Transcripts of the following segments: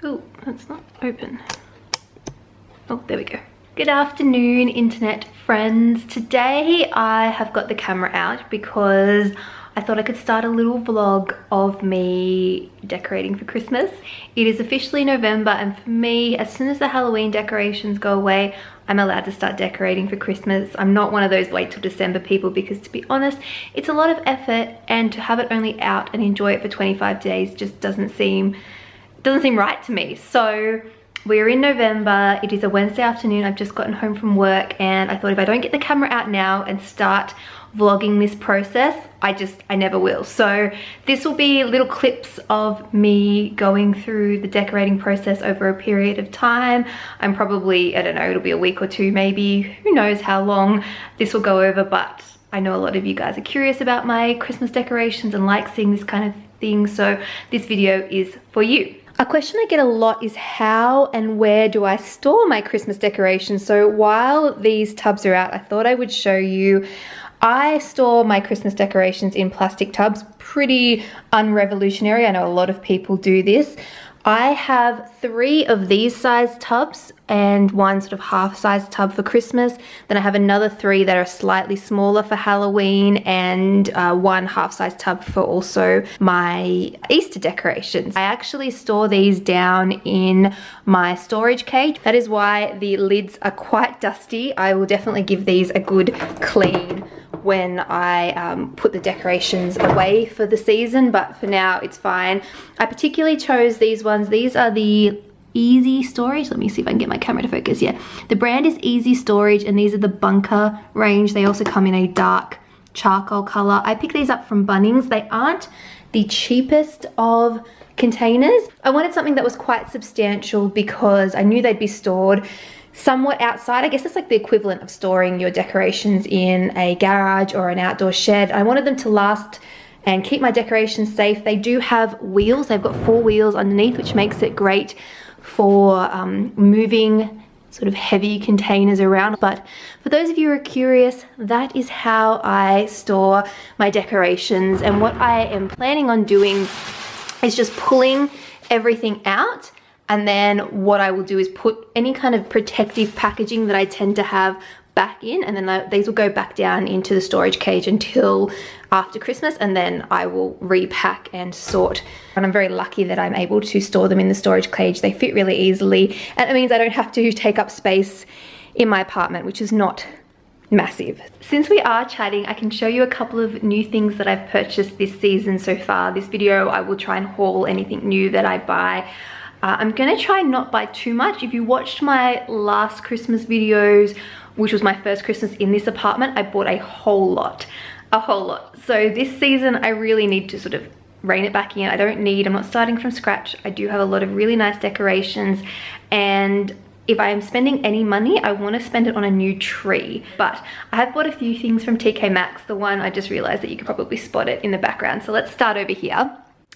Oh, that's not open. Oh, there we go. Good afternoon, internet friends. Today I have got the camera out because I thought I could start a little vlog of me decorating for Christmas. It is officially November, and for me, as soon as the Halloween decorations go away, I'm allowed to start decorating for Christmas. I'm not one of those wait till December people because, to be honest, it's a lot of effort, and to have it only out and enjoy it for 25 days just doesn't seem right to me. So we're in November, it is a Wednesday afternoon, I've just gotten home from work, and I thought if I don't get the camera out now and start vlogging this process, I never will. So this will be little clips of me going through the decorating process over a period of time. I'm probably, I don't know, it'll be a week or two maybe, who knows how long this will go over, but I know a lot of you guys are curious about my Christmas decorations and like seeing this kind of thing, so this video is for you. A question I get a lot is how and where do I store my Christmas decorations? So while these tubs are out, I thought I would show you. I store my Christmas decorations in plastic tubs, pretty unrevolutionary. I know a lot of people do this. I have 3 of these size tubs and 1 sort of half-size tub for Christmas. Then I have another 3 that are slightly smaller for Halloween, and 1 half-size tub for also my Easter decorations. I actually store these down in my storage cage. That is why the lids are quite dusty. I will definitely give these a good clean when I put the decorations away for the season, but for now it's fine. I particularly chose these ones. These are the Easy Storage. Let me see if I can get my camera to focus. Yeah, the brand is Easy Storage, and these are the bunker range. They also come in a dark charcoal color. I picked these up from Bunnings. They aren't the cheapest of containers. I wanted something that was quite substantial because I knew they'd be stored somewhat outside. I guess it's like the equivalent of storing your decorations in a garage or an outdoor shed. I wanted them to last and keep my decorations safe. They do have wheels. They've got 4 wheels underneath, which makes it great for moving sort of heavy containers around. But for those of you who are curious, that is how I store my decorations. And what I am planning on doing is just pulling everything out, and then what I will do is put any kind of protective packaging that I tend to have back in, and then these will go back down into the storage cage until after Christmas, and then I will repack and sort. And I'm very lucky that I'm able to store them in the storage cage. They fit really easily, and it means I don't have to take up space in my apartment, which is not massive. Since we are chatting, I can show you a couple of new things that I've purchased this season so far. This video, I will try and haul anything new that I buy. I'm gonna try and not buy too much. If you watched my last Christmas videos, which was my first Christmas in this apartment, I bought a whole lot. So this season, I really need to sort of rein it back in. I'm not starting from scratch. I do have a lot of really nice decorations, and if I am spending any money, I want to spend it on a new tree. But I have bought a few things from TK Maxx. The one, I just realized that you could probably spot it in the background. So let's start over here.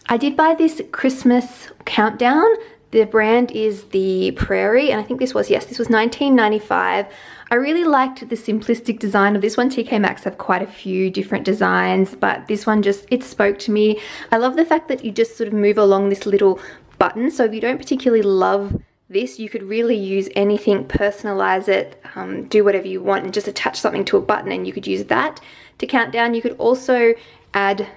I did buy this Christmas countdown. The brand is the Prairie, and I think this was $19.95. I really liked the simplistic design of this one. TK Maxx have quite a few different designs, but this one it spoke to me. I love the fact that you just sort of move along this little button. So if you don't particularly love this, you could really use anything, personalize it, do whatever you want, and just attach something to a button, and you could use that to count down. You could also add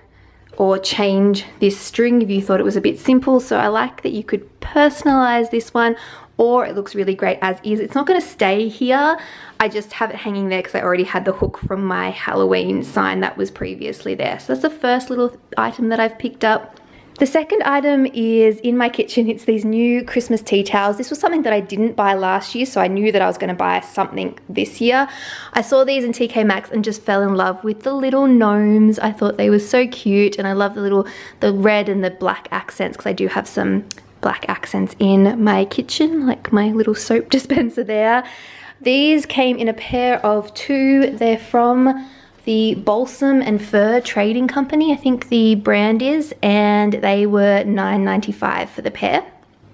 or change this string if you thought it was a bit simple. So I like that you could personalize this one, or it looks really great as is. It's not going to stay here. I just have it hanging there because I already had the hook from my Halloween sign that was previously there. So that's the first little item that I've picked up. The second item is in my kitchen. It's these new Christmas tea towels. This was something that I didn't buy last year, so I knew that I was going to buy something this year. I saw these in TK Maxx and just fell in love with the little gnomes. I thought they were so cute, and I love the red and the black accents, because I do have some black accents in my kitchen, like my little soap dispenser there. These came in a pair of 2. They're from the Balsam and Fur Trading Company, I think the brand is, and they were $9.95 for the pair.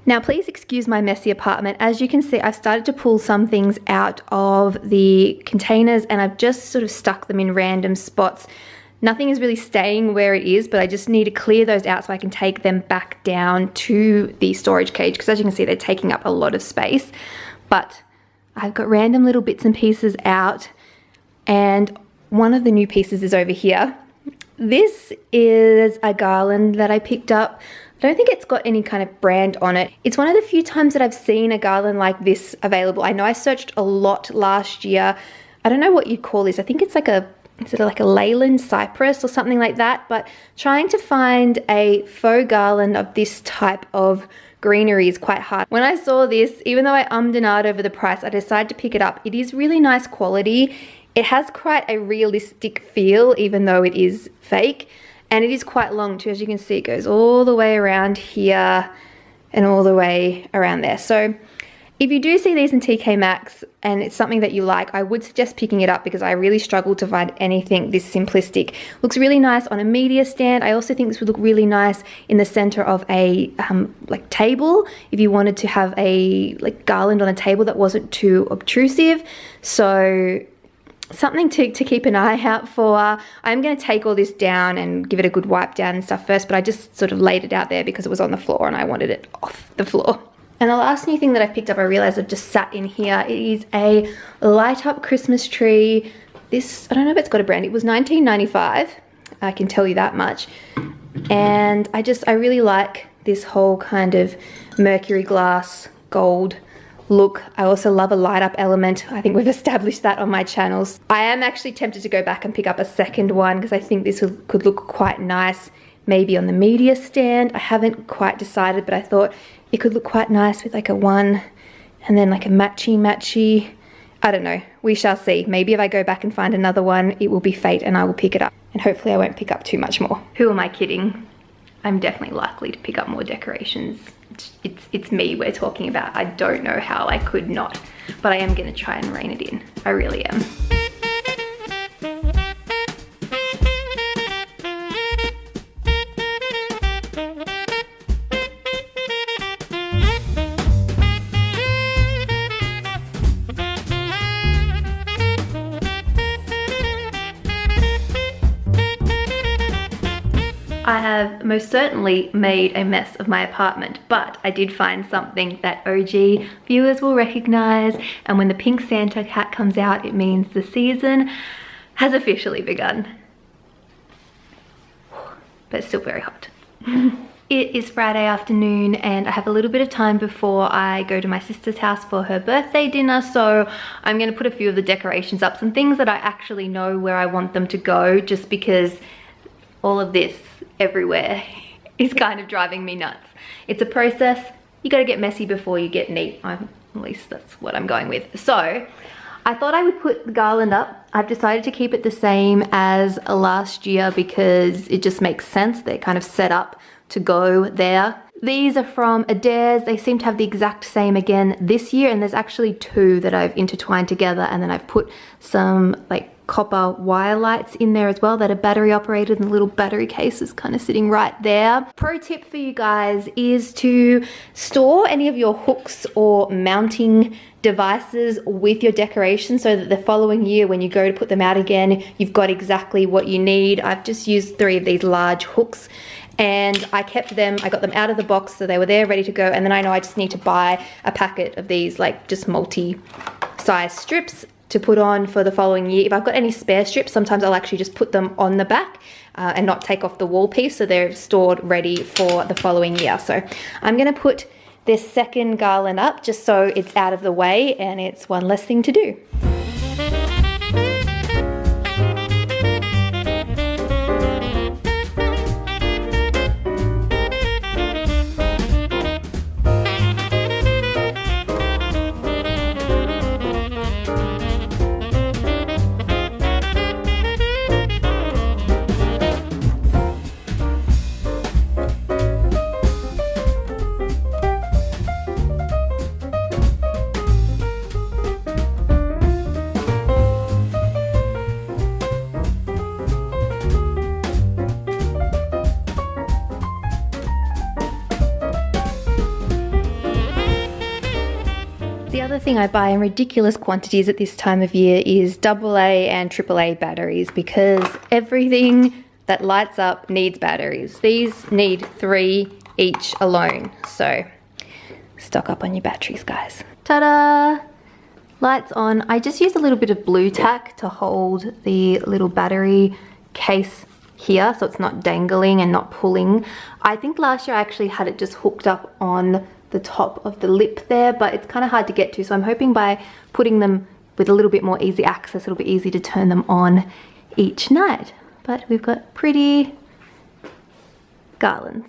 Now please excuse my messy apartment. As you can see, I've started to pull some things out of the containers, and I've just sort of stuck them in random spots. Nothing is really staying where it is, but I just need to clear those out so I can take them back down to the storage cage, because as you can see, they're taking up a lot of space. But I've got random little bits and pieces out, and one of the new pieces is over here. This is a garland that I picked up. I don't think it's got any kind of brand on it. It's one of the few times that I've seen a garland like this available. I know I searched a lot last year. I don't know what you'd call this. I think it's like a, is it like a Leyland cypress or something like that? But trying to find a faux garland of this type of greenery is quite hard. When I saw this, even though I ummed and ahed over the price, I decided to pick it up. It is really nice quality. It has quite a realistic feel, even though it is fake. And it is quite long too. As you can see, it goes all the way around here and all the way around there. So if you do see these in TK Maxx and it's something that you like, I would suggest picking it up, because I really struggled to find anything this simplistic. Looks really nice on a media stand. I also think this would look really nice in the center of a like table, if you wanted to have a like garland on a table that wasn't too obtrusive. So something to keep an eye out for. I'm going to take all this down and give it a good wipe down and stuff first, but I just sort of laid it out there because it was on the floor and I wanted it off the floor. And the last new thing that I picked up, I realized I've just sat in here. It is a light up Christmas tree. This, I don't know if it's got a brand. It was $19.95. I can tell you that much. And I really like this whole kind of mercury glass gold look. I also love a light up element. I think we've established that on my channels. I am actually tempted to go back and pick up a second one, because I think this could look quite nice, maybe on the media stand. I haven't quite decided, but I thought it could look quite nice with like a one and then like a matchy. I don't know, we shall see. Maybe if I go back and find another one, it will be fate and I will pick it up. And hopefully I won't pick up too much more. Who am I kidding? I'm definitely likely to pick up more decorations. It's me we're talking about. I don't know how I could not, but I am gonna try and rein it in. I really am. I have most certainly made a mess of my apartment, but I did find something that OG viewers will recognize, and when the pink Santa hat comes out, it means the season has officially begun. But it's still very hot. It is Friday afternoon and I have a little bit of time before I go to my sister's house for her birthday dinner, so I'm going to put a few of the decorations up, some things that I actually know where I want them to go, just because all of this everywhere is kind of driving me nuts. It's a process. You got to get messy before you get neat. At least that's what I'm going with. So I thought I would put the garland up. I've decided to keep it the same as last year because it just makes sense. They're kind of set up to go there. These are from Adairs. They seem to have the exact same again this year, and there's actually two that I've intertwined together, and then I've put some like copper wire lights in there as well that are battery operated, and the little battery case is kind of sitting right there. Pro tip for you guys is to store any of your hooks or mounting devices with your decorations so that the following year when you go to put them out again, you've got exactly what you need. I've just used 3 of these large hooks and I kept them, I got them out of the box so they were there ready to go, and then I know I just need to buy a packet of these like just multi-size strips to put on for the following year. If I've got any spare strips, sometimes I'll actually just put them on the back and not take off the wall piece, so they're stored ready for the following year. So I'm gonna put this second garland up just so it's out of the way and it's one less thing to do. The other thing I buy in ridiculous quantities at this time of year is AA and AAA batteries, because everything that lights up needs batteries. These need 3 each alone, so stock up on your batteries, guys. Ta-da! Lights on. I just used a little bit of blue tack to hold the little battery case here so it's not dangling and not pulling. I think last year I actually had it just hooked up on the top of the lip there, but it's kind of hard to get to, so I'm hoping by putting them with a little bit more easy access it'll be easy to turn them on each night. But we've got pretty garlands.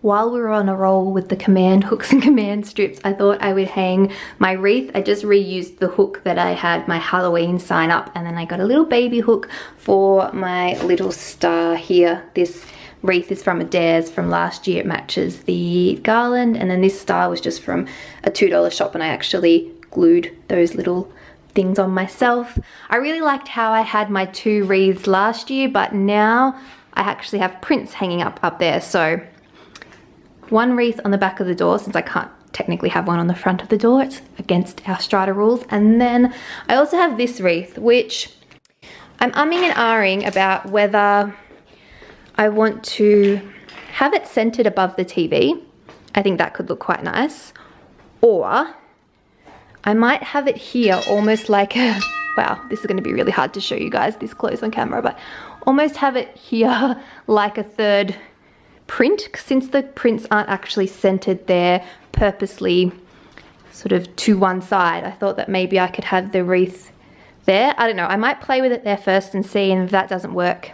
While we were on a roll with the command hooks and command strips, I thought I would hang my wreath. I just reused the hook that I had my Halloween sign up, and then I got a little baby hook for my little star here. This wreath is from Adairs from last year. It matches the garland, and then this star was just from a $2 shop, and I actually glued those little things on myself. I really liked how I had my 2 wreaths last year, but now I actually have prints hanging up there. So 1 wreath on the back of the door, since I can't technically have one on the front of the door, it's against our strata rules. And then I also have this wreath, which I'm umming and ahhing about whether I want to have it centered above the TV. I think that could look quite nice. Or I might have it here almost like a, wow, this is going to be really hard to show you guys this close on camera, but almost have it here like a third print, since the prints aren't actually centered there purposely sort of to one side. I thought that maybe I could have the wreath there. I don't know, I might play with it there first and see, and if that doesn't work,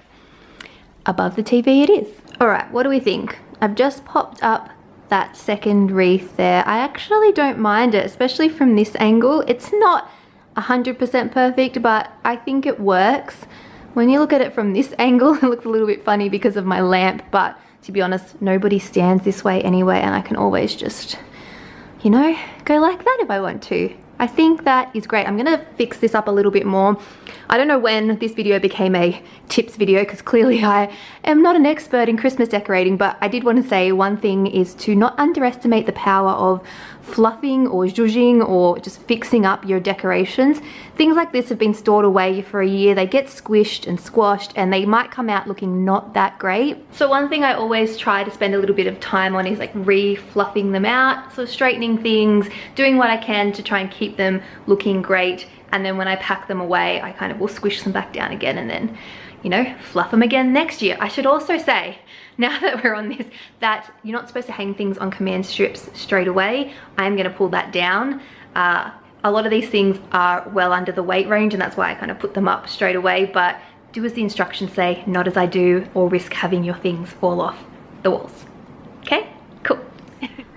above the TV it is. All right, what do we think? I've just popped up that second wreath there. I actually don't mind it, especially from this angle. It's not 100% perfect, but I think it works. When you look at it from this angle, it looks a little bit funny because of my lamp, but to be honest, nobody stands this way anyway, and I can always just, you know, go like that if I want to. I think that is great. I'm gonna fix this up a little bit more. I don't know when this video became a tips video, because clearly I am not an expert in Christmas decorating, but I did want to say one thing is to not underestimate the power of fluffing or zhuzhing or just fixing up your decorations. Things like this have been stored away for a year. They get squished and squashed, and they might come out looking not that great. So one thing I always try to spend a little bit of time on is like re-fluffing them out, so straightening things, doing what I can to try and keep them looking great. And then when I pack them away, I kind of will squish them back down again and then, you know, fluff them again next year. I should also say, now that we're on this, that you're not supposed to hang things on command strips straight away. I'm gonna pull that down. A lot of these things are well under the weight range, and that's why I kind of put them up straight away, but do as the instructions say, not as I do, or risk having your things fall off the walls. Okay, cool.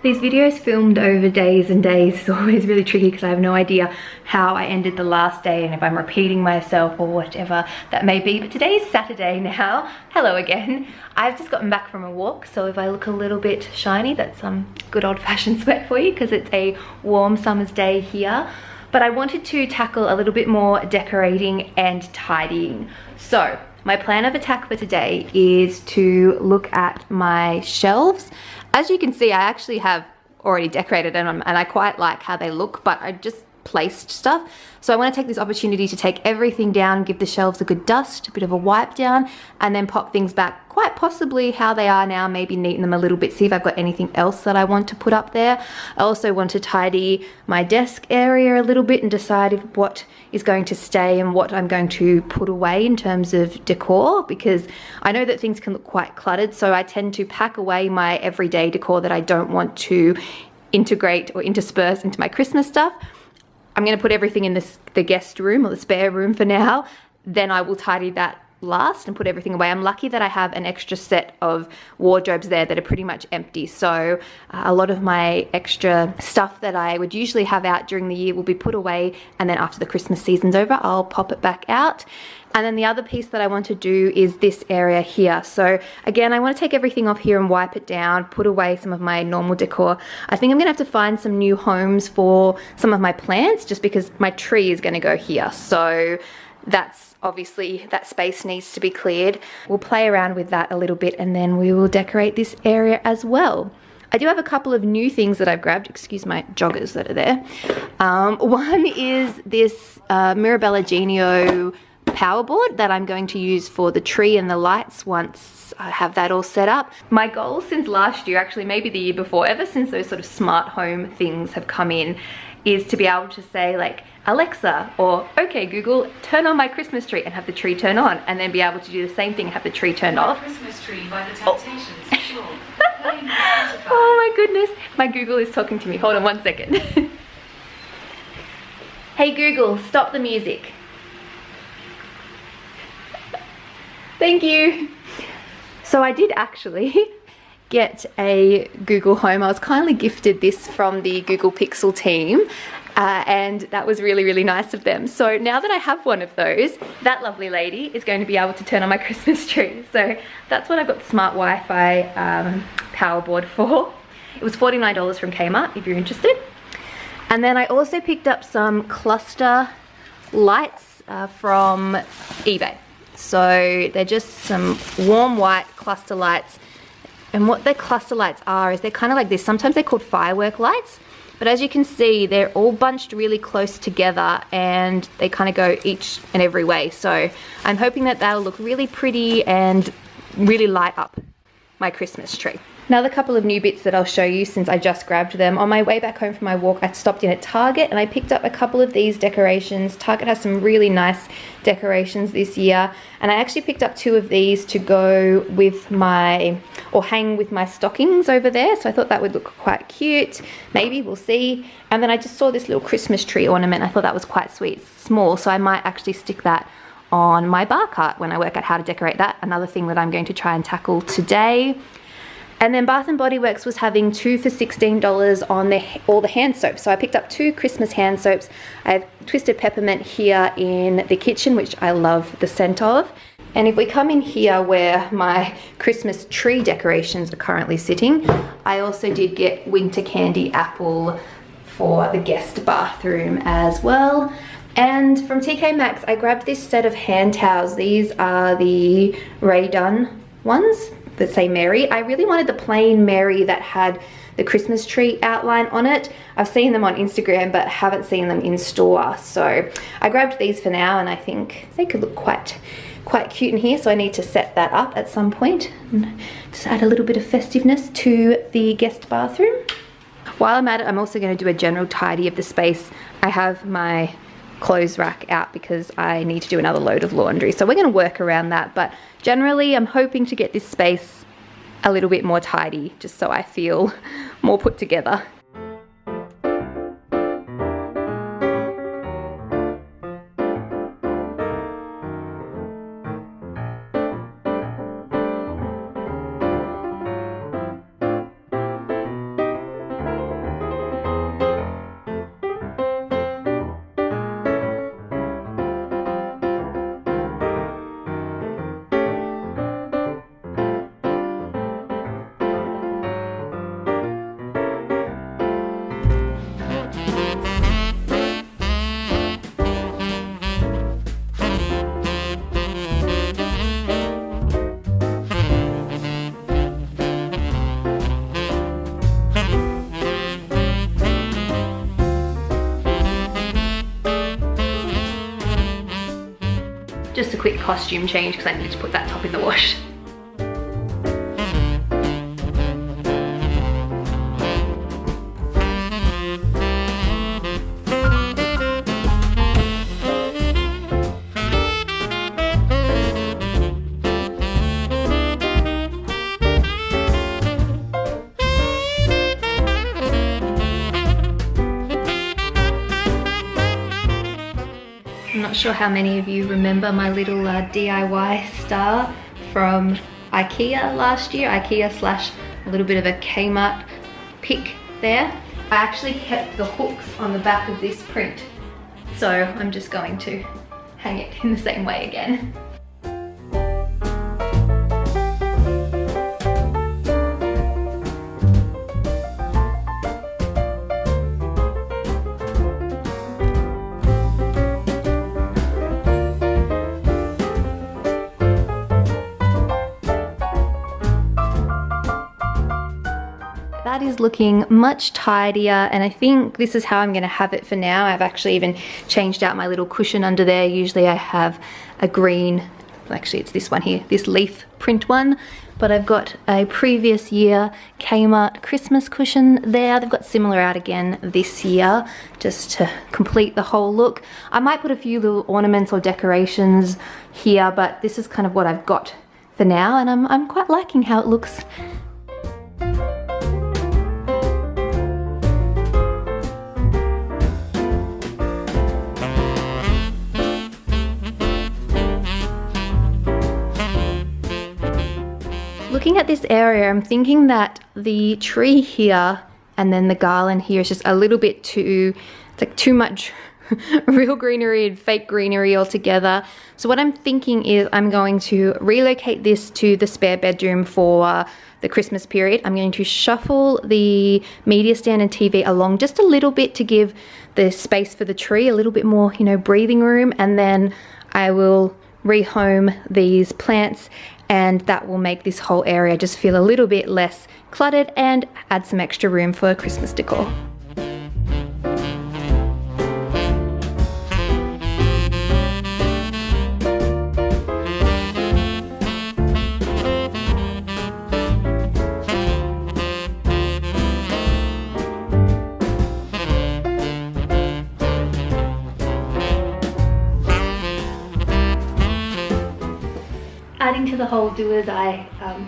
These videos filmed over days and days is always really tricky because I have no idea how I ended the last day and if I'm repeating myself or whatever that may be. But today is Saturday now. Hello again. I've just gotten back from a walk, so if I look a little bit shiny, that's some good old-fashioned sweat for you because it's a warm summer's day here. But I wanted to tackle a little bit more decorating and tidying. So my plan of attack for today is to look at my shelves. As you can see, I actually have already decorated them and I quite like how they look, but I just placed stuff. So I want to take this opportunity to take everything down, give the shelves a good dust, a bit of a wipe down, and then pop things back quite possibly how they are now, maybe neaten them a little bit, see if I've got anything else that I want to put up there. I also want to tidy my desk area a little bit and decide what is going to stay and what I'm going to put away in terms of decor, because I know that things can look quite cluttered, so I tend to pack away my everyday decor that I don't want to integrate or intersperse into my Christmas stuff. I'm going to put everything in the guest room or the spare room for now. Then I will tidy that last and put everything away. I'm lucky that I have an extra set of wardrobes there that are pretty much empty. So a lot of my extra stuff that I would usually have out during the year will be put away, and then after the Christmas season's over, I'll pop it back out. And then the other piece that I want to do is this area here. So again, I want to take everything off here and wipe it down, put away some of my normal decor. I think I'm gonna have to find some new homes for some of my plants, just because my tree is gonna go here. So that's obviously, that space needs to be cleared. We'll play around with that a little bit, and then we will decorate this area as well. I do have a couple of new things that I've grabbed. Excuse my joggers that are there. One is this Mirabella Genio power board that I'm going to use for the tree and the lights once I have that all set up. My goal since last year, actually maybe the year before, ever since those sort of smart home things have come in, is to be able to say like, Alexa, or okay Google, turn on my Christmas tree, and have the tree turn on, and then be able to do the same thing and have the tree turned off. Christmas tree by the Temptations, sure. Oh my goodness, my Google is talking to me. Hold on one second. Hey Google, stop the music. Thank you. So I did actually get a Google Home. I was kindly gifted this from the Google Pixel team, and that was really, really nice of them. So now that I have one of those, that lovely lady is going to be able to turn on my Christmas tree. So that's what I've got the smart Wi-Fi power board for. It was $49 from Kmart if you're interested. And then I also picked up some cluster lights from eBay. So they're just some warm white cluster lights. And what the cluster lights are is they're kind of like this. Sometimes they're called firework lights. But as you can see, they're all bunched really close together, and they kind of go each and every way. So I'm hoping that that'll look really pretty and really light up my Christmas tree. Another couple of new bits that I'll show you since I just grabbed them. On my way back home from my walk, I stopped in at Target and I picked up a couple of these decorations. Target has some really nice decorations this year, and I actually picked up 2 of these to go with my, or hang with my stockings over there. So I thought that would look quite cute. Maybe, we'll see. And then I just saw this little Christmas tree ornament. I thought that was quite sweet. It's small, so I might actually stick that on my bar cart when I work out how to decorate that. Another thing that I'm going to try and tackle today. And then Bath & Body Works was having 2 for $16 on all the hand soaps. So I picked up 2 Christmas hand soaps. I have Twisted Peppermint here in the kitchen, which I love the scent of. And if we come in here where my Christmas tree decorations are currently sitting, I also did get Winter Candy Apple for the guest bathroom as well. And from TK Maxx, I grabbed this set of hand towels. These are the Ray Dunn ones that say Mary. I really wanted the plain Mary that had the Christmas tree outline on it. I've seen them on Instagram but haven't seen them in store. So I grabbed these for now, and I think they could look quite cute in here. So I need to set that up at some point and just add a little bit of festiveness to the guest bathroom. While I'm at it, I'm also going to do a general tidy of the space. I have my clothes rack out because I need to do another load of laundry, so we're going to work around that. But generally I'm hoping to get this space a little bit more tidy, just so I feel more put together. Just a quick costume change because I need to put that top in the wash. sure how many of you remember my little DIY star from IKEA last year. IKEA slash a little bit of a Kmart pick there. I actually kept the hooks on the back of this print, so I'm just going to hang it in the same way again. That is looking much tidier, and I think this is how I'm going to have it for now. I've actually even changed out my little cushion under there. Usually I have a green, actually it's this one here, this leaf print one, but I've got a previous year Kmart Christmas cushion there. They've got similar out again this year, just to complete the whole look. I might put a few little ornaments or decorations here, but this is kind of what I've got for now, and I'm quite liking how it looks. Looking at this area, I'm thinking that the tree here and then the garland here is just a little bit too, it's like too much real greenery and fake greenery all together. So what I'm thinking is I'm going to relocate this to the spare bedroom for the Christmas period. I'm going to shuffle the media stand and TV along just a little bit to give the space for the tree a little bit more, you know, breathing room, and then I will rehome these plants, and that will make this whole area just feel a little bit less cluttered and add some extra room for Christmas decor. Adding to the whole do as I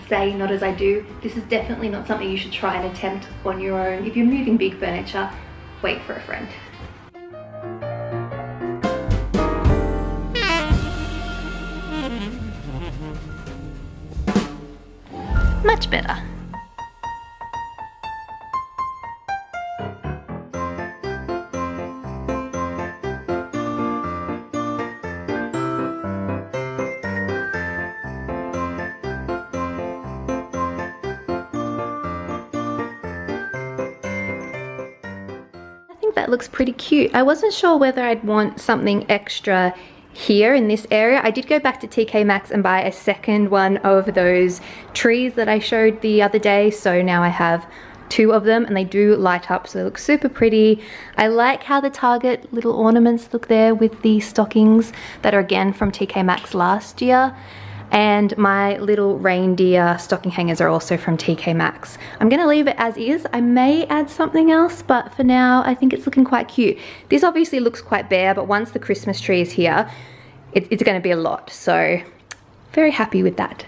say, not as I do, this is definitely not something you should try and attempt on your own. If you're moving big furniture, wait for a friend. Much better. That looks pretty cute. I wasn't sure whether I'd want something extra here in this area. I did go back to TK Maxx and buy a second one of those trees that I showed the other day, so now I have two of them and they do light up, so they look super pretty. I like how the Target little ornaments look there with the stockings that are again from TK Maxx last year. And my little reindeer stocking hangers are also from TK Maxx. I'm gonna leave it as is. I may add something else, but for now, I think it's looking quite cute. This obviously looks quite bare, but once the Christmas tree is here, it's gonna be a lot. So, very happy with that.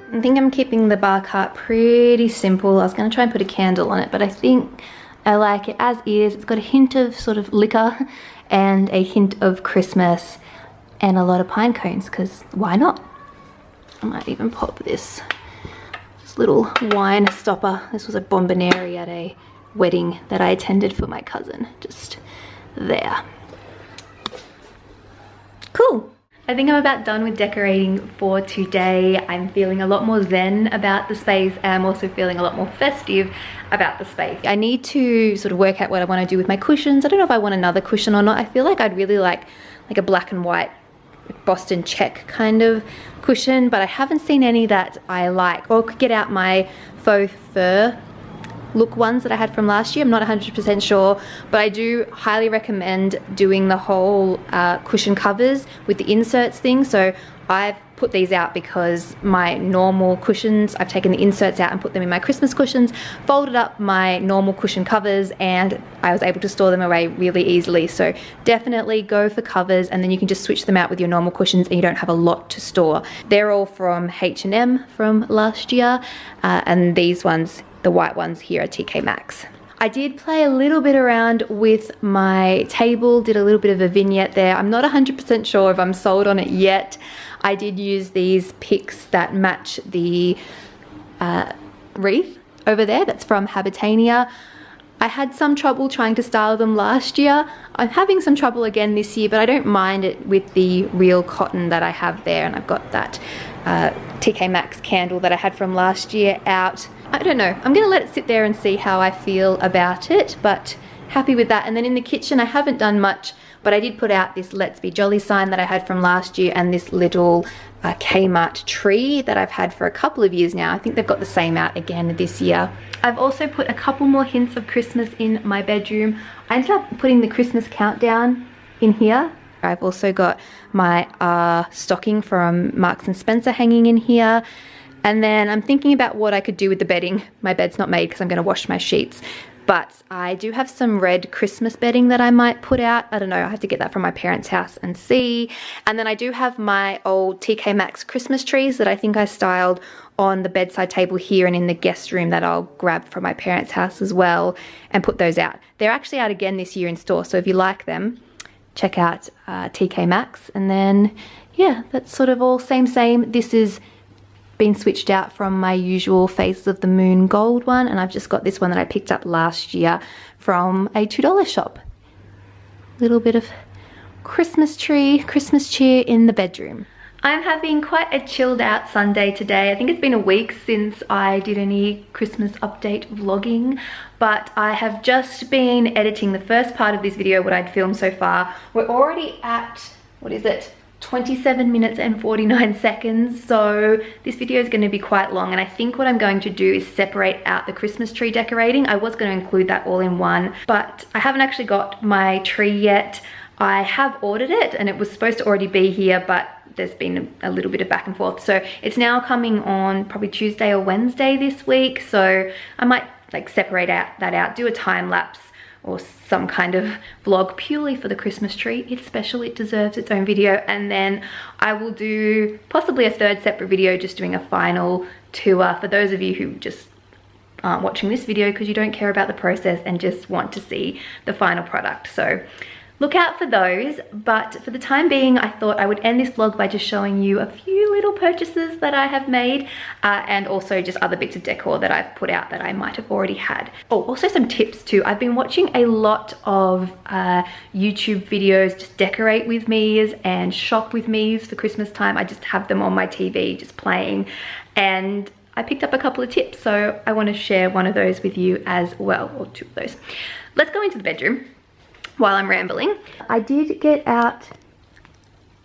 I think I'm keeping the bar cart pretty simple. I was going to try and put a candle on it, but I think I like it as is. It's got a hint of sort of liquor and a hint of Christmas and a lot of pine cones, because why not? I might even pop this little wine stopper. This was a bomboneri at a wedding that I attended for my cousin. Just there. Cool. I think I'm about done with decorating for today. I'm feeling a lot more zen about the space, and I'm also feeling a lot more festive about the space. I need to sort of work out what I want to do with my cushions. I don't know if I want another cushion or not. I feel like I'd really like a black and white Boston check kind of cushion, but I haven't seen any that I like. Or I could get out my faux fur look ones that I had from last year. I'm not 100% sure, but I do highly recommend doing the whole cushion covers with the inserts thing. So I've put put these out because my normal cushions, I've taken the inserts out and put them in my Christmas cushions, folded up my normal cushion covers, and I was able to store them away really easily. So definitely go for covers, and then you can just switch them out with your normal cushions and you don't have a lot to store. They're all from H&M from last year, and these ones, the white ones here, are TK Maxx. I did play a little bit around with my table, did a little bit of a vignette there. I'm not 100% sure if I'm sold on it yet. I did use these picks that match the wreath over there that's from Habitania. I had some trouble trying to style them last year. I'm having some trouble again this year, but I don't mind it with the real cotton that I have there, and I've got that TK Maxx candle that I had from last year out. I don't know, I'm gonna let it sit there and see how I feel about it, but happy with that. And then in the kitchen, I haven't done much, but I did put out this Let's Be Jolly sign that I had from last year, and this little Kmart tree that I've had for a couple of years now. I think they've got the same out again this year. I've also put a couple more hints of Christmas in my bedroom. I ended up putting the Christmas countdown in here. I've also got my stocking from Marks and Spencer hanging in here. And then I'm thinking about what I could do with the bedding. My bed's not made because I'm going to wash my sheets. But I do have some red Christmas bedding that I might put out. I don't know, I have to get that from my parents' house and see. And then I do have my old TK Maxx Christmas trees that I think I styled on the bedside table here and in the guest room that I'll grab from my parents' house as well and put those out. They're actually out again this year in store, so if you like them, check out TK Maxx. And then, yeah, that's sort of all same. This is been switched out from my usual Faces of the Moon gold one, and I've just got this one that I picked up last year from a $2 shop. Little bit of Christmas tree, Christmas cheer in the bedroom. I'm having quite a chilled out Sunday today. I think it's been a week since I did any Christmas update vlogging, but I have just been editing the first part of this video, what I'd filmed so far. We're already at, what is it? 27 minutes and 49 seconds, so this video is going to be quite long, and I think what I'm going to do is separate out the Christmas tree decorating. I was going to include that all in one, but I haven't actually got my tree yet. I have ordered it and it was supposed to already be here, but there's been a little bit of back and forth, so it's now coming on probably Tuesday or Wednesday this week. So I might like separate that out, do a time lapse or some kind of vlog purely for the Christmas tree. It's special, it deserves its own video. And then I will do possibly a third separate video just doing a final tour for those of you who just aren't watching this video because you don't care about the process and just want to see the final product. So look out for those, but for the time being, I thought I would end this vlog by just showing you a few little purchases that I have made, and also just other bits of decor that I've put out that I might have already had. Oh, also some tips too. I've been watching a lot of YouTube videos, just decorate with me's and shop with me's for Christmas time. I just have them on my TV just playing, and I picked up a couple of tips, so I want to share one of those with you as well, or two of those. Let's go into the bedroom while I'm rambling. I did get out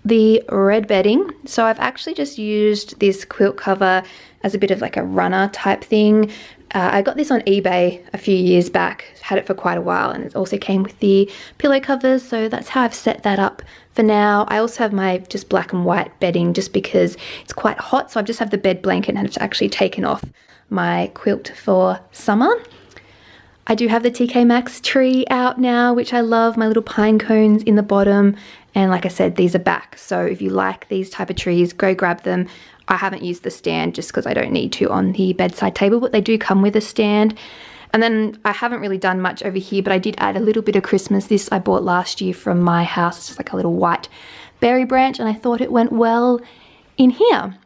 the red bedding. So I've actually just used this quilt cover as a bit of like a runner type thing. I got this on eBay a few years back, had it for quite a while, and it also came with the pillow covers, so that's how I've set that up for now. I also have my just black and white bedding just because it's quite hot, so I just have the bed blanket and have actually taken off my quilt for summer. I do have the TK Maxx tree out now, which I love, my little pine cones in the bottom. And like I said, these are back. So if you like these type of trees, go grab them. I haven't used the stand just because I don't need to on the bedside table, but they do come with a stand. And then I haven't really done much over here, but I did add a little bit of Christmas. This I bought last year from my house. It's just like a little white berry branch, and I thought it went well in here.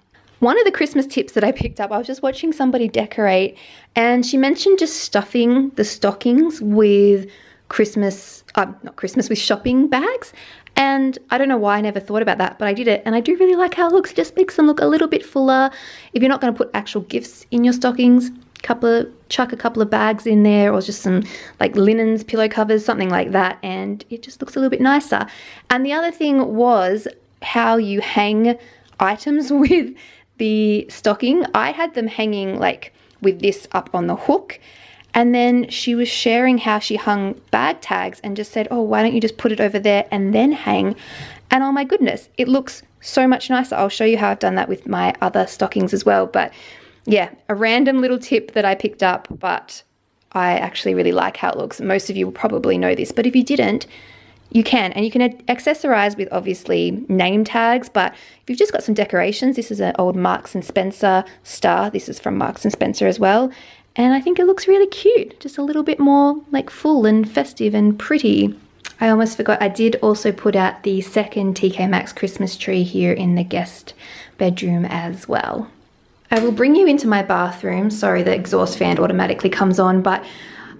One of the Christmas tips that I picked up, I was just watching somebody decorate, and she mentioned just stuffing the stockings with with shopping bags. And I don't know why I never thought about that, but I did it, and I do really like how it looks. It just makes them look a little bit fuller. If you're not going to put actual gifts in your stockings, chuck a couple of bags in there, or just some like linens, pillow covers, something like that, and it just looks a little bit nicer. And the other thing was how you hang items with the stocking. I had them hanging like with this up on the hook, and then she was sharing how she hung bag tags and just said, oh, why don't you just put it over there and then hang? And oh my goodness, it looks so much nicer. I'll show you how I've done that with my other stockings as well. But yeah, a random little tip that I picked up, but I actually really like how it looks. Most of you will probably know this, but if you didn't, you can. And you can accessorize with obviously name tags, but if you've just got some decorations, this is an old Marks and Spencer star. This is from Marks and Spencer as well. And I think it looks really cute, just a little bit more like full and festive and pretty. I almost forgot, I did also put out the second TK Maxx Christmas tree here in the guest bedroom as well. I will bring you into my bathroom. Sorry, the exhaust fan automatically comes on, but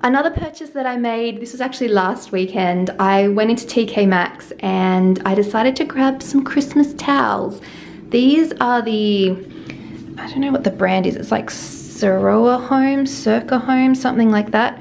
another purchase that I made, this was actually last weekend. I went into TK Maxx and I decided to grab some Christmas towels. These are the, I don't know what the brand is. It's like Circa Home, something like that.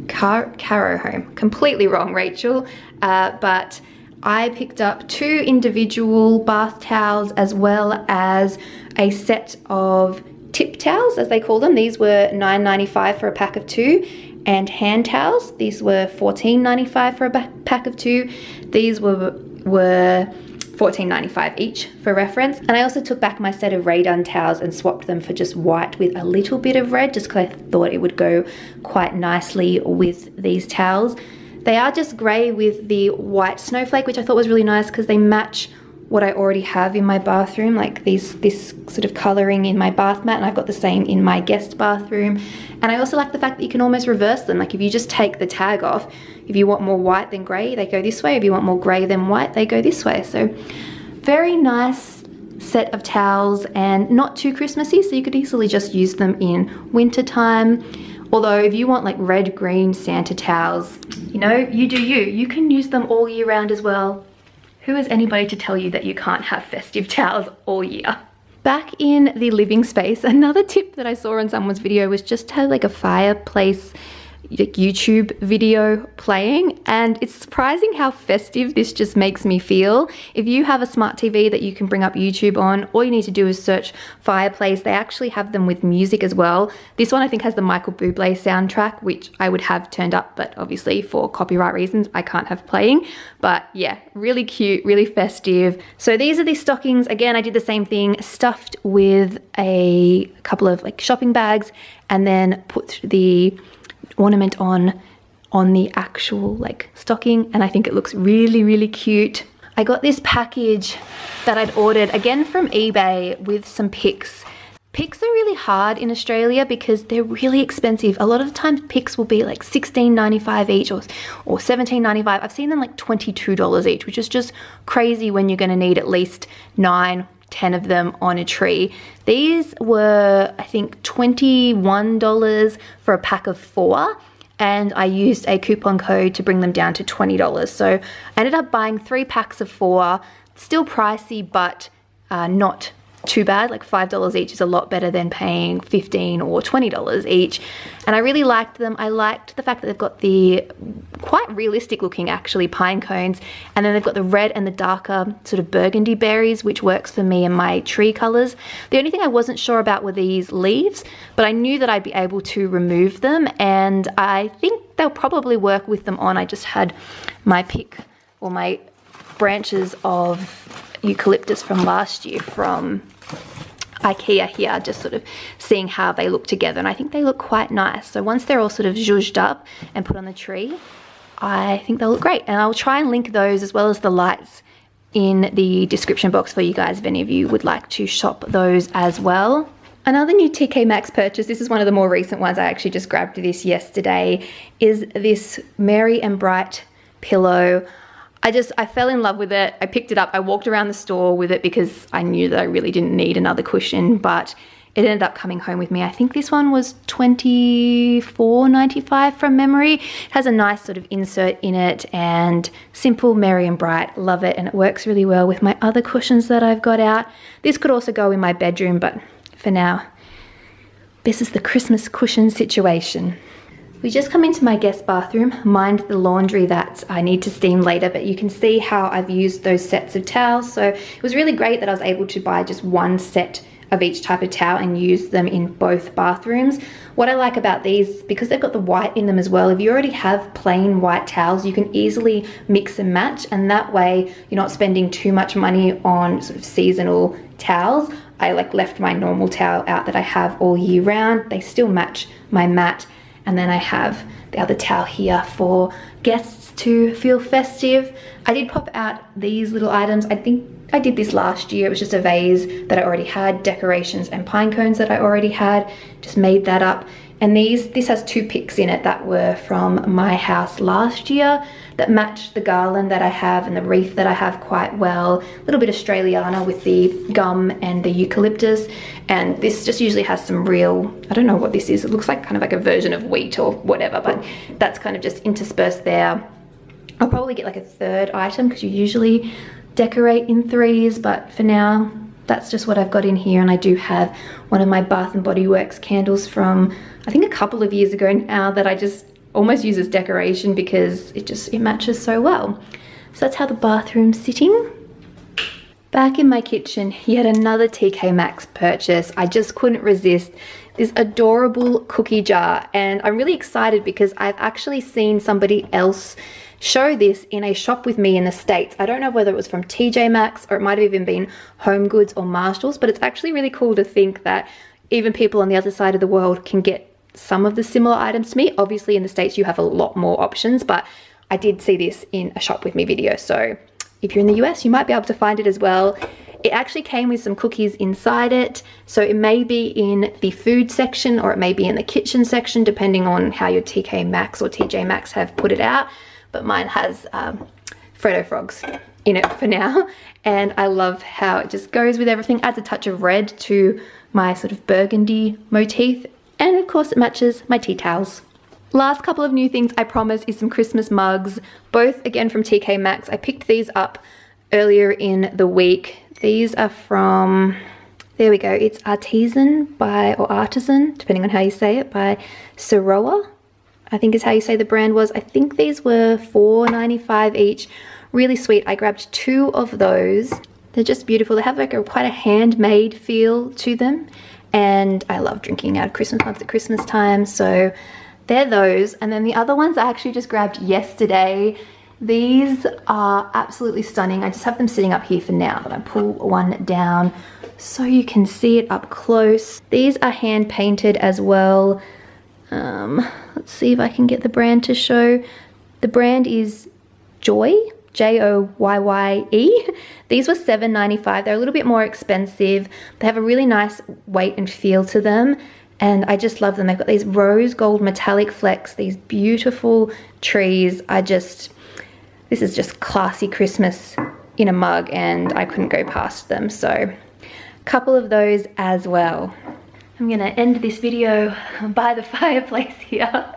Caro Home, completely wrong, Rachel. But I picked up 2 individual bath towels as well as a set of tip towels, as they call them. These were $9.95 for a pack of 2. And hand towels, these were $14.95 for a pack of 2. These were $14.95 each for reference. And I also took back my set of Rae Dunn towels and swapped them for just white with a little bit of red, just because I thought it would go quite nicely with these towels. They are just grey with the white snowflake, which I thought was really nice because they match what I already have in my bathroom, like this sort of colouring in my bath mat, and I've got the same in my guest bathroom. And I also like the fact that you can almost reverse them. Like if you just take the tag off, if you want more white than grey, they go this way. If you want more grey than white, they go this way. So very nice set of towels and not too Christmassy, so you could easily just use them in winter time. Although if you want like red, green Santa towels, you know, you do you. You can use them all year round as well. Who is anybody to tell you that you can't have festive towels all year? Back in the living space, another tip that I saw on someone's video was just to have like a fireplace YouTube video playing, and it's surprising how festive this just makes me feel. If you have a smart TV that you can bring up YouTube on, all you need to do is search fireplace. They actually have them with music as well. This one I think has the Michael Bublé soundtrack, which I would have turned up, but obviously for copyright reasons I can't have playing. But yeah, really cute, really festive. So these are the stockings. Again, I did the same thing, stuffed with a couple of like shopping bags, and then put the ornament on the actual like stocking, and I think it looks really, really cute. I got this package that I'd ordered again from eBay with some picks. Picks are really hard in Australia because they're really expensive. A lot of the times picks will be like $16.95 each or $17.95. I've seen them like $22 each, which is just crazy when you're going to need at least 9, 10 of them on a tree. These were, I think, $21 for a pack of 4, and I used a coupon code to bring them down to $20. So I ended up buying 3 packs of 4, still pricey, but not too bad. Like $5 each is a lot better than paying $15 or $20 each. And I really liked them. I liked the fact that they've got the quite realistic looking actually pine cones, and then they've got the red and the darker sort of burgundy berries, which works for me and my tree colors. The only thing I wasn't sure about were these leaves, but I knew that I'd be able to remove them, and I think they'll probably work with them on. I just had my pick or my branches of eucalyptus from last year from IKEA here, just sort of seeing how they look together, and I think they look quite nice. So once they're all sort of zhuzhed up and put on the tree, I think they'll look great, and I'll try and link those as well as the lights in the description box for you guys if any of you would like to shop those as well. Another new TK Maxx purchase, this is one of the more recent ones, I actually just grabbed this yesterday, is this Merry and Bright pillow. I fell in love with it. I picked it up. I walked around the store with it because I knew that I really didn't need another cushion, but it ended up coming home with me. I think this one was $24.95 from memory. It has a nice sort of insert in it, and simple, merry and bright. Love it, and it works really well with my other cushions that I've got out. This could also go in my bedroom, but for now, this is the Christmas cushion situation. We just come into my guest bathroom, mind the laundry that I need to steam later, but you can see how I've used those sets of towels. So it was really great that I was able to buy just one set of each type of towel and use them in both bathrooms. What I like about these, because they've got the white in them as well, if you already have plain white towels, you can easily mix and match, and that way you're not spending too much money on sort of seasonal towels. I like left my normal towel out that I have all year round. They still match my mat. And then I have the other towel here for guests to feel festive. I did pop out these little items. I think I did this last year. It was just a vase that I already had, decorations and pine cones that I already had. Just made that up. And this has 2 picks in it that were from my house last year that match the garland that I have and the wreath that I have quite well. A little bit Australiana with the gum and the eucalyptus. And this just usually has some real, I don't know what this is. It looks like kind of like a version of wheat or whatever, but that's kind of just interspersed there. I'll probably get like a 3rd item because you usually decorate in 3s, but for now, that's just what I've got in here. And I do have one of my Bath & Body Works candles from, I think, a couple of years ago now that I just almost use as decoration because it matches so well. So that's how the bathroom's sitting. Back in my kitchen, yet another TK Maxx purchase. I just couldn't resist this adorable cookie jar, and I'm really excited because I've actually seen somebody else show this in a shop with me in the States. I don't know whether it was from TJ Maxx or it might have even been Home Goods or Marshalls, but it's actually really cool to think that even people on the other side of the world can get some of the similar items to me. Obviously in the States you have a lot more options, but I did see this in a shop with me video, so if you're in the US you might be able to find it as well. It actually came with some cookies inside it, so it may be in the food section or it may be in the kitchen section depending on how your TK Maxx or TJ Maxx have put it out. But mine has Freddo frogs in it for now, and I love how it just goes with everything, adds a touch of red to my sort of burgundy motif, and of course it matches my tea towels. Last couple of new things I promise is some Christmas mugs, both again from TK Maxx. I picked these up earlier in the week. These are from, there we go, it's Artisan depending on how you say it, by Saroa, I think is how you say the brand was. I think these were $4.95 each. Really sweet. I grabbed 2 of those. They're just beautiful. They have like quite a handmade feel to them. And I love drinking out of Christmas mugs at Christmas time. So they're those. And then the other ones I actually just grabbed yesterday. These are absolutely stunning. I just have them sitting up here for now, but I pull one down so you can see it up close. These are hand painted as well. Let's see if I can get the brand to show. The brand is Joy, Joyye. These were $7.95. They're a little bit more expensive. They have a really nice weight and feel to them, and I just love them. They've got these rose gold metallic flecks, these beautiful trees. This is just classy Christmas in a mug, and I couldn't go past them. So a couple of those as well. I'm gonna end this video by the fireplace here.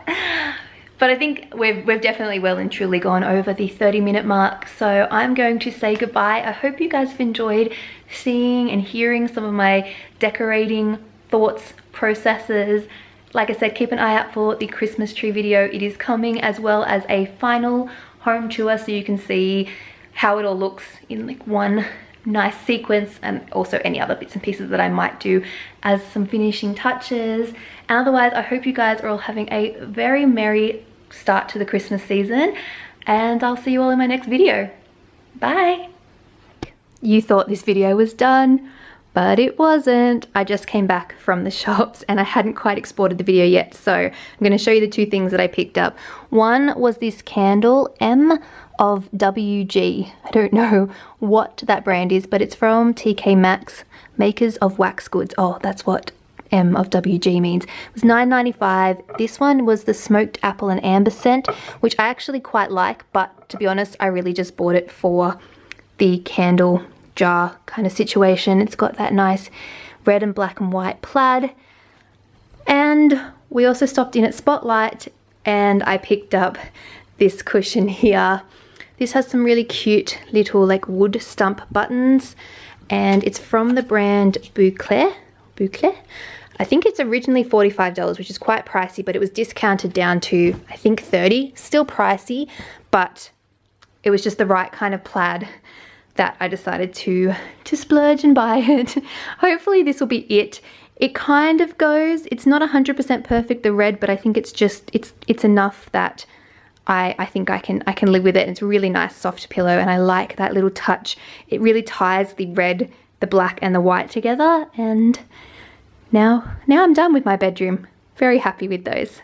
But I think we've definitely well and truly gone over the 30-minute mark. So I'm going to say goodbye. I hope you guys have enjoyed seeing and hearing some of my decorating thoughts, processes. Like I said, keep an eye out for the Christmas tree video. It is coming, as well as a final home tour so you can see how it all looks in like one nice sequence, and also any other bits and pieces that I might do as some finishing touches. And otherwise, I hope you guys are all having a very merry start to the Christmas season, and I'll see you all in my next video. Bye! You thought this video was done, but it wasn't. I just came back from the shops and I hadn't quite exported the video yet, so I'm going to show you the 2 things that I picked up. One was this candle, M of WG. I don't know what that brand is, but it's from TK Maxx, makers of wax goods. Oh, that's what M of WG means. It was $9.95. This one was the smoked apple and amber scent, which I actually quite like, but to be honest, I really just bought it for the candle jar kind of situation. It's got that nice red and black and white plaid. And we also stopped in at Spotlight and I picked up this cushion here. This has some really cute little like wood stump buttons, and it's from the brand Boucle. I think it's originally $45, which is quite pricey, but it was discounted down to I think $30. Still pricey, but it was just the right kind of plaid that I decided to splurge and buy it. Hopefully this will be it. It kind of goes, it's not 100% perfect, the red, but I think it's just, it's enough that I think I can live with it. It's a really nice soft pillow, and I like that little touch. It really ties the red, the black and the white together, and now I'm done with my bedroom. Very happy with those.